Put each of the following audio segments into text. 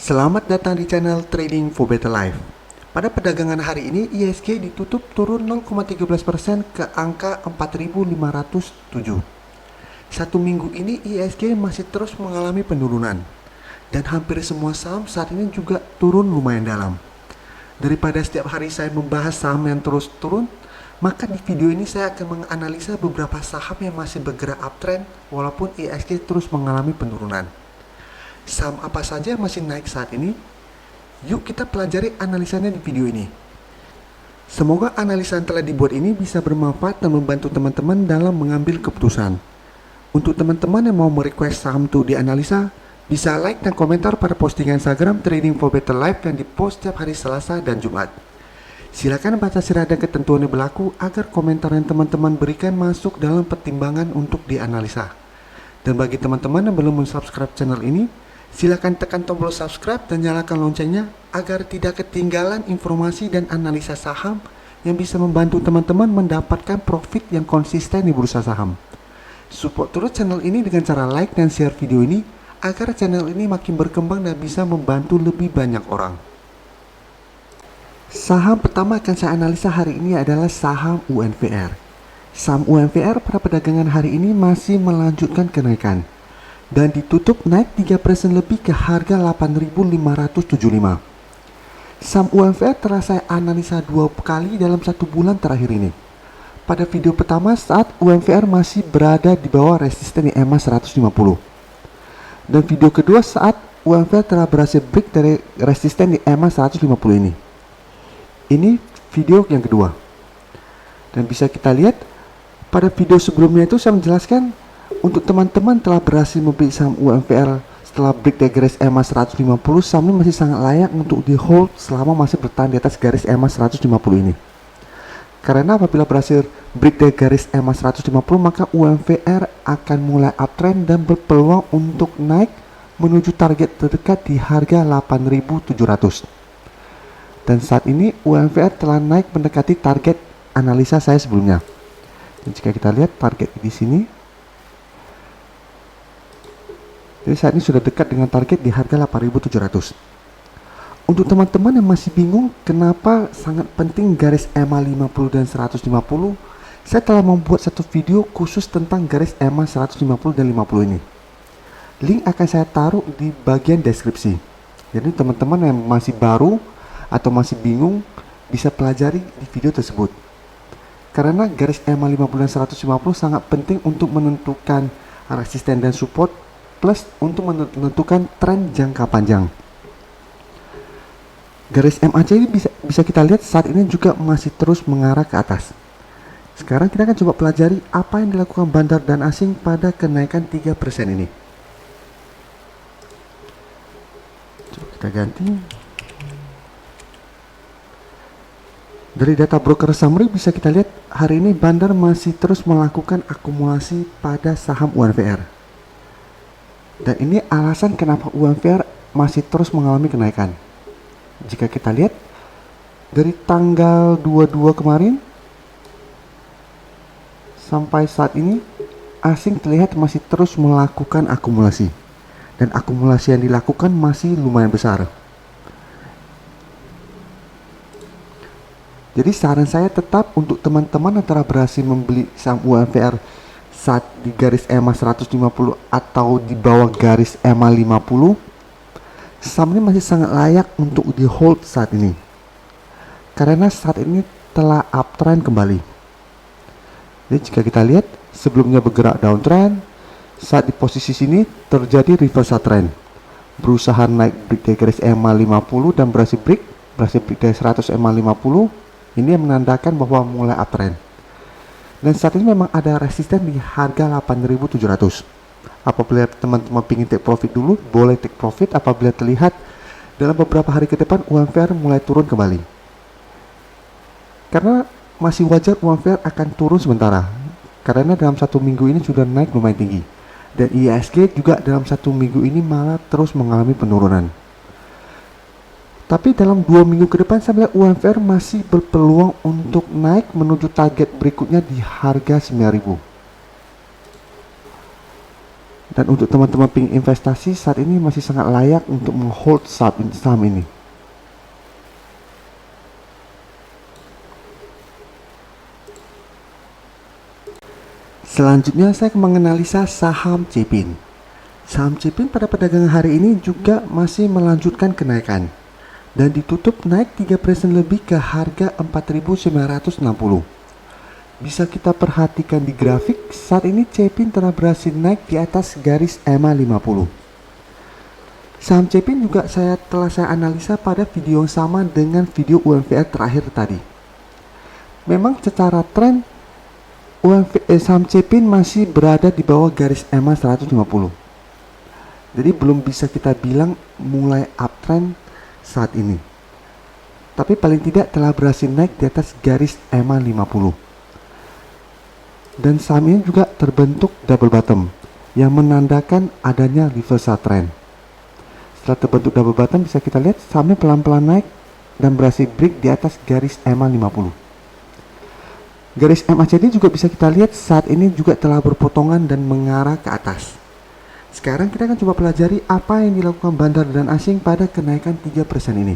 Selamat datang di channel Trading for Better Life. Pada perdagangan hari ini, IHSG ditutup turun 0,13% ke angka 4.507. Satu minggu ini IHSG masih terus mengalami penurunan. Dan hampir semua saham saat ini juga turun lumayan dalam. Daripada setiap hari saya membahas saham yang terus turun, maka di video ini saya akan menganalisa beberapa saham yang masih bergerak uptrend walaupun IHSG terus mengalami penurunan. Saham apa saja yang masih naik saat ini? Yuk kita pelajari analisanya di video ini. Semoga analisa yang telah dibuat ini bisa bermanfaat dan membantu teman-teman dalam mengambil keputusan. Untuk teman-teman yang mau merequest saham itu dianalisa, bisa like dan komentar pada postingan Instagram Trading for Better Life yang dipost setiap hari Selasa dan Jumat. Silakan baca syarat dan ketentuan yang berlaku agar komentar yang teman-teman berikan masuk dalam pertimbangan untuk dianalisa. Dan bagi teman-teman yang belum subscribe channel ini, silakan tekan tombol subscribe dan nyalakan loncengnya agar tidak ketinggalan informasi dan analisa saham yang bisa membantu teman-teman mendapatkan profit yang konsisten di bursa saham. Support terus channel ini dengan cara like dan share video ini agar channel ini makin berkembang dan bisa membantu lebih banyak orang. Saham pertama akan saya analisa hari ini adalah saham UNVR. Saham UNVR pada perdagangan hari ini masih melanjutkan kenaikan dan ditutup naik 3% lebih ke harga 8.575. Saham UNVR telah saya analisa 2 kali dalam 1 bulan terakhir ini. Pada video pertama saat UNVR masih berada di bawah resisten di EMA 150. Dan video kedua saat UNVR telah berhasil break dari resisten di EMA 150 ini. Ini video yang kedua. Dan bisa kita lihat pada video sebelumnya itu saya menjelaskan untuk teman-teman telah berhasil membeli saham UNVR setelah break dari garis EMA 150, saham ini masih sangat layak untuk di hold selama masih bertahan di atas garis EMA 150 ini. Karena apabila berhasil break dari garis EMA 150, maka UNVR akan mulai uptrend dan berpeluang untuk naik menuju target terdekat di harga 8.700. Dan saat ini UNVR telah naik mendekati target analisa saya sebelumnya. Dan jika kita lihat target di sini, jadi saat ini sudah dekat dengan target di harga 8.700. Untuk teman-teman yang masih bingung kenapa sangat penting garis EMA 50 dan 150, saya telah membuat satu video khusus tentang garis EMA 150 dan 50 ini. Link akan saya taruh di bagian deskripsi. Jadi teman-teman yang masih baru atau masih bingung bisa pelajari di video tersebut. Karena garis EMA 50 dan 150 sangat penting untuk menentukan resisten dan support plus untuk menentukan tren jangka panjang. Garis MAC ini bisa kita lihat saat ini juga masih terus mengarah ke atas. Sekarang kita akan coba pelajari apa yang dilakukan bandar dan asing pada kenaikan 3% ini. Coba kita ganti. Dari data broker summary bisa kita lihat hari ini bandar masih terus melakukan akumulasi pada saham UNVR. Dan ini alasan kenapa UNVR masih terus mengalami kenaikan. Jika kita lihat dari tanggal 22 kemarin sampai saat ini asing terlihat masih terus melakukan akumulasi. Dan akumulasi yang dilakukan masih lumayan besar. Jadi saran saya tetap untuk teman-teman yang telah berhasil membeli saham UNVR saat di garis EMA 150 atau di bawah garis EMA 50, saham ini masih sangat layak untuk di hold saat ini. Karena saat ini telah uptrend kembali. Jadi jika kita lihat sebelumnya bergerak downtrend, saat di posisi sini terjadi reversal trend. Berusaha naik break dari garis EMA 50 dan berhasil break dari 100 EMA 50. Ini yang menandakan bahwa mulai uptrend. Dan saat ini memang ada resisten di harga 8.700. Apabila teman-teman ingin take profit dulu, boleh take profit apabila terlihat dalam beberapa hari ke depan UNVR mulai turun kembali. Karena masih wajar UNVR akan turun sementara. Karena dalam 1 minggu ini sudah naik lumayan tinggi. Dan IHSG juga dalam 1 minggu ini malah terus mengalami penurunan. Tapi dalam 2 minggu ke depan saya melihat UNVR masih berpeluang untuk naik menuju target berikutnya di harga 9.000. Dan untuk teman-teman pingin investasi, saat ini masih sangat layak untuk menghold saham ini. Selanjutnya saya akan menganalisa saham Cepin. Saham Cepin pada perdagangan hari ini juga masih melanjutkan kenaikan dan ditutup naik 3% lebih ke harga 4.960. Bisa kita perhatikan di grafik, saat ini Cepin telah berhasil naik di atas garis EMA 50. Saham Cepin juga telah saya analisa pada video yang sama dengan video UMVR terakhir tadi. Memang secara tren saham Cepin masih berada di bawah garis EMA 150. Jadi belum bisa kita bilang mulai uptrend saat ini. Tapi paling tidak telah berhasil naik di atas garis EMA 50. Dan saham ini juga terbentuk double bottom yang menandakan adanya reversal trend. Setelah terbentuk double bottom, bisa kita lihat sahamnya pelan-pelan naik dan berhasil break di atas garis EMA 50. Garis MACD juga bisa kita lihat saat ini juga telah berpotongan dan mengarah ke atas. Sekarang kita akan coba pelajari apa yang dilakukan bandar dan asing pada kenaikan 3% ini.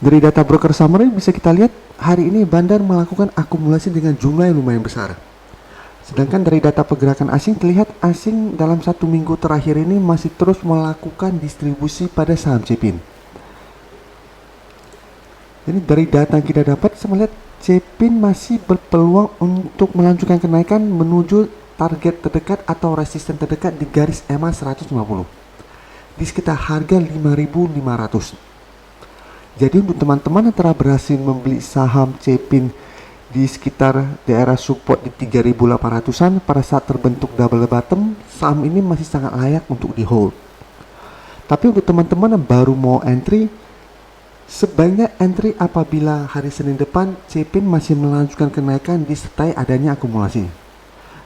Dari data broker summary bisa kita lihat hari ini bandar melakukan akumulasi dengan jumlah yang lumayan besar. Sedangkan dari data pergerakan asing terlihat asing dalam 1 minggu terakhir ini masih terus melakukan distribusi pada saham Cepin. Jadi dari data yang kita dapat, saya melihat Cepin masih berpeluang untuk melanjutkan kenaikan menuju target terdekat atau resisten terdekat di garis EMA 150 di sekitar harga 5.500. Jadi untuk teman-teman yang telah berhasil membeli saham Cepin di sekitar daerah support di 3.800-an pada saat terbentuk double bottom, saham ini masih sangat layak untuk di hold. Tapi untuk teman-teman yang baru mau entry, sebaiknya entry apabila hari Senin depan Cepin masih melanjutkan kenaikan disertai adanya akumulasi.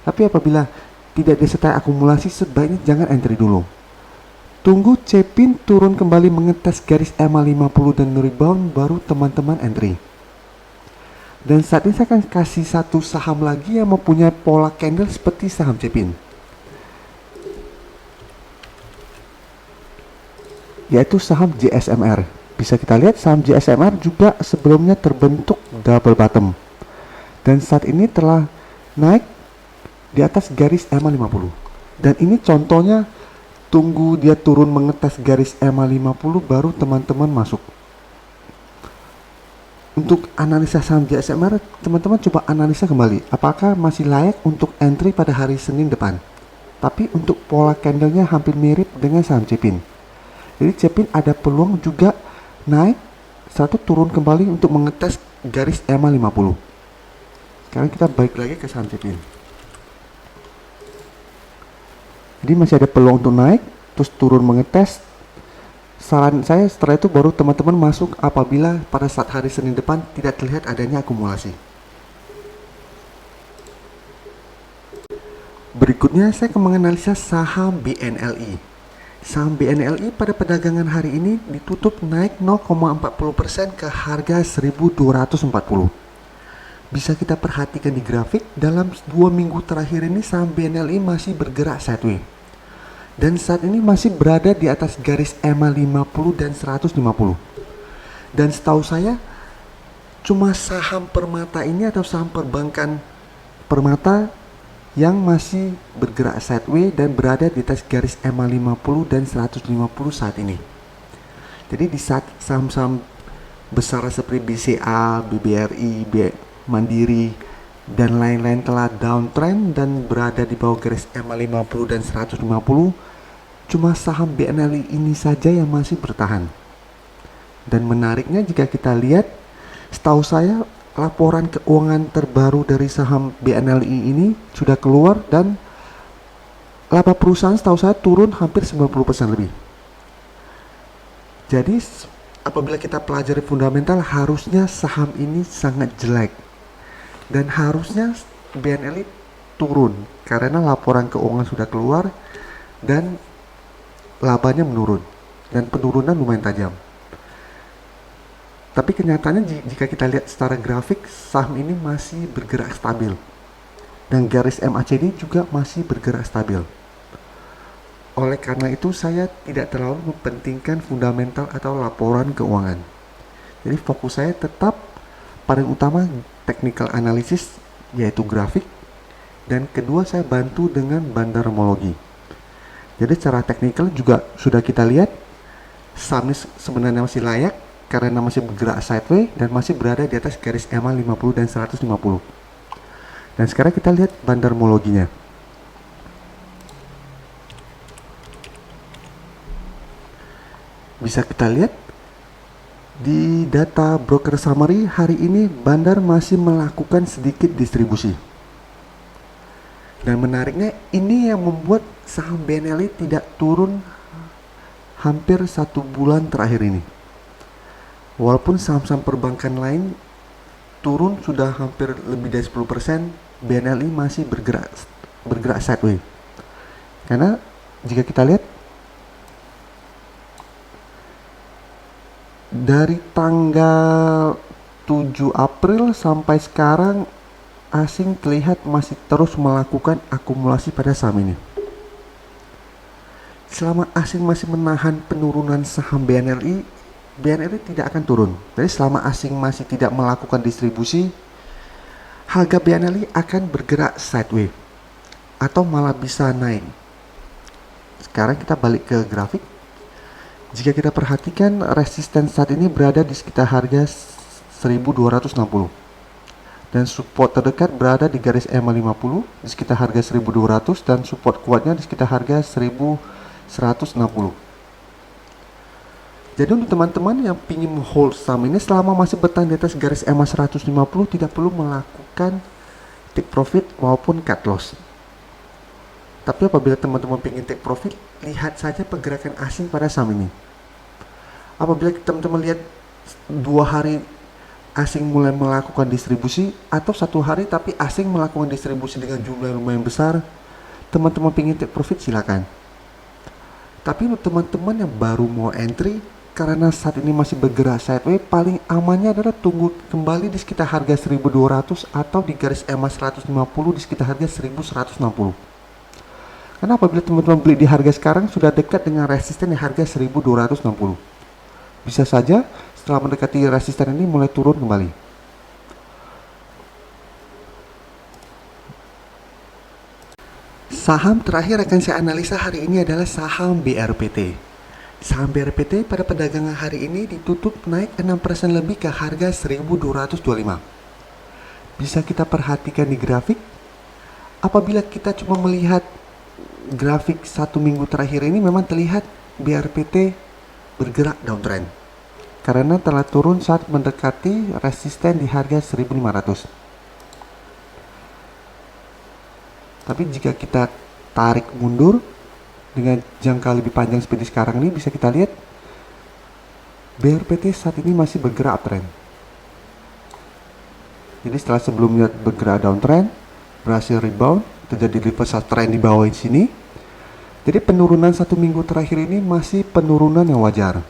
Tapi apabila tidak disertai akumulasi, sebaiknya jangan entry dulu. Tunggu Cepin turun kembali mengetes garis EMA 50 dan rebound, baru teman-teman entry. Dan saat ini saya akan kasih satu saham lagi yang mempunyai pola candle seperti saham Cepin, yaitu saham JSMR. Bisa kita lihat saham JSMR juga sebelumnya terbentuk double bottom dan saat ini telah naik di atas garis EMA 50. Dan ini contohnya, tunggu dia turun mengetes garis EMA 50 baru teman-teman masuk. Untuk analisa saham JSMR, teman-teman coba analisa kembali apakah masih layak untuk entry pada hari Senin depan. Tapi untuk pola candlenya hampir mirip dengan saham Cepin. Jadi Cepin ada peluang juga naik satu turun kembali untuk mengetes garis EMA 50. Sekarang kita balik lagi ke saham Cepin. Jadi masih ada peluang untuk naik, terus turun mengetes. Saran saya setelah itu baru teman-teman masuk apabila pada saat hari Senin depan tidak terlihat adanya akumulasi. Berikutnya saya akan menganalisa saham BNLI. Saham BNLI pada perdagangan hari ini ditutup naik 0,40% ke harga 1.240. Bisa kita perhatikan di grafik, dalam 2 minggu terakhir ini saham BNLI masih bergerak sideways. Dan saat ini masih berada di atas garis EMA 50 dan 150. Dan setahu saya, cuma saham Permata ini atau saham perbankan Permata yang masih bergerak sideways dan berada di atas garis EMA 50 dan 150 saat ini. Jadi di saat saham-saham besar seperti BCA, BBRI, Mandiri, dan lain-lain telah downtrend dan berada di bawah garis EMA 50 dan 150, cuma saham BNLI ini saja yang masih bertahan. Dan menariknya jika kita lihat, setahu saya laporan keuangan terbaru dari saham BNLI ini sudah keluar dan laba perusahaan setahu saya turun hampir 90% lebih. Jadi apabila kita pelajari fundamental, harusnya saham ini sangat jelek dan harusnya BNLI turun karena laporan keuangan sudah keluar dan labanya menurun dan penurunan lumayan tajam. Tapi kenyataannya jika kita lihat secara grafik, saham ini masih bergerak stabil. Dan garis MACD juga masih bergerak stabil. Oleh karena itu saya tidak terlalu mementingkan fundamental atau laporan keuangan. Jadi fokus saya tetap paling utama technical analysis, yaitu grafik, dan kedua saya bantu dengan bandarmologi. Jadi secara teknikal juga sudah kita lihat saham ini sebenarnya masih layak karena masih bergerak sideways dan masih berada di atas garis EMA 50 dan 150. Dan sekarang kita lihat bandarmologinya. Bisa kita lihat di data broker summary hari ini Bandar masih melakukan sedikit distribusi. Dan menariknya ini yang membuat saham BNLI tidak turun hampir 1 bulan terakhir ini. Walaupun saham-saham perbankan lain turun sudah hampir lebih dari 10%, BNLI masih bergerak sideways. Karena jika kita lihat dari tanggal 7 April sampai sekarang asing terlihat masih terus melakukan akumulasi pada saham ini. Selama asing masih menahan penurunan saham BNLI tidak akan turun. Jadi selama asing masih tidak melakukan distribusi, harga BNLI akan bergerak sideways atau malah bisa naik. Sekarang kita balik ke grafik. Jika kita perhatikan resisten saat ini berada di sekitar harga 1260 dan support terdekat berada di garis EMA 50 di sekitar harga 1200 dan support kuatnya di sekitar harga 1160. Jadi untuk teman-teman yang ingin hold saham ini selama masih bertahan di atas garis EMA 150 tidak perlu melakukan take profit maupun cut loss. Tapi apabila teman-teman ingin take profit, lihat saja pergerakan asing pada saham ini. Apabila teman-teman lihat 2 hari asing mulai melakukan distribusi atau 1 hari tapi asing melakukan distribusi dengan jumlah yang lumayan besar, teman-teman ingin take profit silakan. Tapi untuk teman-teman yang baru mau entry, karena saat ini masih bergerak sideways, paling amannya adalah tunggu kembali di sekitar harga 1200 atau di garis EMA 150 di sekitar harga 1160. Karena apabila teman-teman beli di harga sekarang sudah dekat dengan resisten di harga 1260. Bisa saja setelah mendekati resisten ini mulai turun kembali. Saham terakhir akan saya analisa hari ini adalah saham BRPT. Saham BRPT pada perdagangan hari ini ditutup naik 6% lebih ke harga 1225. Bisa kita perhatikan di grafik. Apabila kita cuma melihat grafik 1 minggu terakhir ini memang terlihat BRPT bergerak downtrend karena telah turun saat mendekati resisten di harga 1500. Tapi jika kita tarik mundur dengan jangka lebih panjang seperti sekarang ini, bisa kita lihat BRPT saat ini masih bergerak uptrend. Jadi setelah sebelumnya bergerak downtrend, berhasil rebound, terjadi reversal trend di bawah sini. Jadi penurunan 1 minggu terakhir ini masih penurunan yang wajar.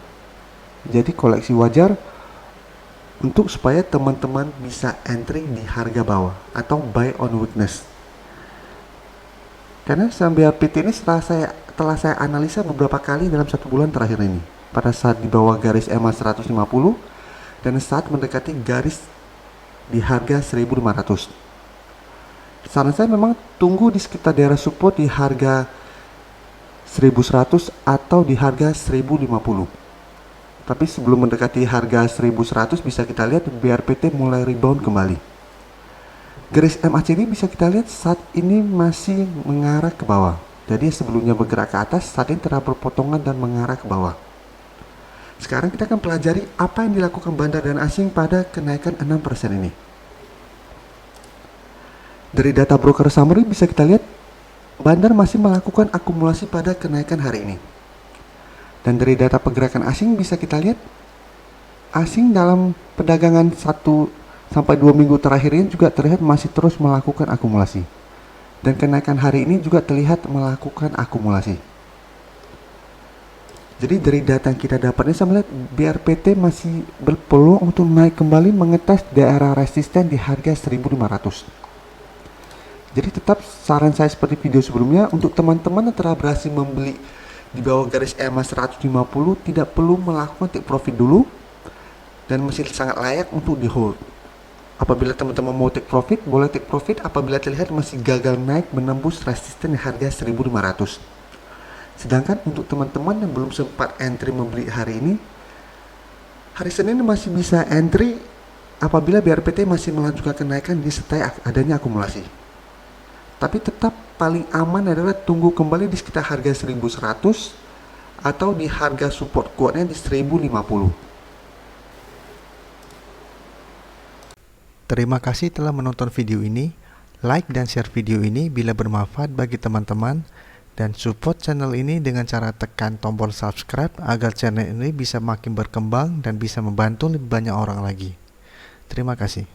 Jadi koleksi wajar untuk supaya teman-teman bisa entry di harga bawah atau buy on weakness. Karena saham BRPT ini telah saya analisa beberapa kali dalam 1 bulan terakhir ini. Pada saat di bawah garis EMA 150 dan saat mendekati garis di harga 1500. Saran saya memang tunggu di sekitar daerah support di harga 1100 atau di harga 1050. Tapi sebelum mendekati harga 1100 bisa kita lihat BRPT mulai rebound kembali. Garis MACD bisa kita lihat saat ini masih mengarah ke bawah. Jadi sebelumnya bergerak ke atas, saat ini telah berpotongan dan mengarah ke bawah. Sekarang kita akan pelajari apa yang dilakukan bandar dan asing pada kenaikan 6% ini. Dari data broker summary bisa kita lihat bandar masih melakukan akumulasi pada kenaikan hari ini. Dan dari data pergerakan asing bisa kita lihat asing dalam perdagangan 1 sampai 2 minggu terakhir ini juga terlihat masih terus melakukan akumulasi. Dan kenaikan hari ini juga terlihat melakukan akumulasi. Jadi dari data yang kita dapat ini saya melihat BRPT masih berpeluang untuk naik kembali mengetes daerah resisten di harga 1500. Jadi tetap saran saya seperti video sebelumnya, untuk teman-teman yang telah berhasil membeli di bawah garis EMA 150 tidak perlu melakukan take profit dulu dan masih sangat layak untuk di hold. Apabila teman-teman mau take profit, boleh take profit apabila terlihat masih gagal naik menembus resisten di harga 1.500. Sedangkan untuk teman-teman yang belum sempat entry membeli hari ini, hari Senin masih bisa entry apabila BRPT masih melanjutkan kenaikan disertai adanya akumulasi. Tapi tetap paling aman adalah tunggu kembali di sekitar harga 1.100 atau di harga support kuatnya di 1.050. Terima kasih telah menonton video ini. Like dan share video ini bila bermanfaat bagi teman-teman, dan support channel ini dengan cara tekan tombol subscribe agar channel ini bisa makin berkembang dan bisa membantu lebih banyak orang lagi. Terima kasih.